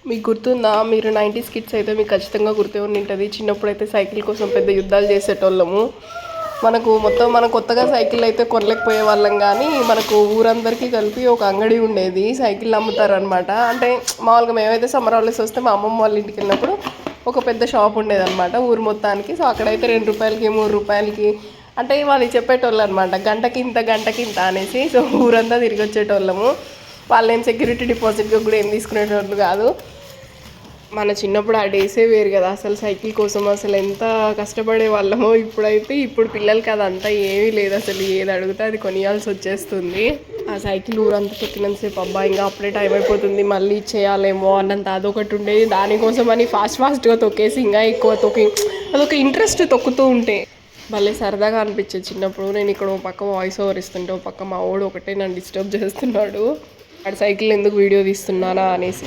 మీకు గుర్తుందా? మీరు 90s కిడ్స్ అయితే మీకు ఖచ్చితంగా గుర్తే ఉంటుంది. చిన్నప్పుడు అయితే సైకిల్ కోసం పెద్ద యుద్ధాలు చేసేటోళ్ళము. మనం కొత్తగా సైకిల్ అయితే కొనలేకపోయే వాళ్ళం, కానీ మనకు ఊరందరికీ కలిపి ఒక అంగడి ఉండేది, సైకిల్ అమ్ముతారనమాట. అంటే మామూలుగా మేమైతే సమ్మర్ హాలిడేస్ వస్తే మా అమ్మమ్మ వాళ్ళ ఇంటికి వెళ్ళినప్పుడు ఒక పెద్ద షాప్ ఉండేదన్నమాట ఊరు మొత్తానికి. సో అక్కడైతే 2 రూపాయలకి 3 రూపాయలకి అంటే వాళ్ళు చెప్పేటోళ్ళు అనమాట, గంటకి ఇంత అనేసి. సో ఊరంతా తిరిగి వచ్చేటోళ్ళము. వాళ్ళేం సెక్యూరిటీ డిపాజిట్గా కూడా ఏం తీసుకునేటోళ్ళు కాదు. మన చిన్నప్పుడు ఆ డేసే వేరు కదా. అసలు సైకిల్ కోసం అసలు ఎంత కష్టపడే వాళ్ళమో. ఇప్పుడు పిల్లలకి అదంతా ఏమీ లేదు. అసలు ఏది అడిగితే అది కొనియాల్సి వచ్చేస్తుంది. ఆ సైకిల్ ఊరంతా తొక్కినంతసేపు అబ్బా ఇంకా అప్పుడే టైం అయిపోతుంది మళ్ళీ చేయాలేమో అన్నంత అదొకటి ఉండేది. దానికోసం అని ఫాస్ట్గా తొక్కేసి ఇంకా ఎక్కువ తొక్కి అదొక ఇంట్రెస్ట్ తొక్కుతూ ఉంటే భలే సరదాగా అనిపించేది చిన్నప్పుడు. నేను ఇక్కడ ఒక పక్క వాయిస్ ఓవర్ ఇస్తుంటే ఒక పక్క మా వాడు ఒకటే నన్ను డిస్టర్బ్ చేస్తున్నాడు, వాడు సైకిల్ ఎందుకు వీడియో తీస్తున్నానా అనేసి.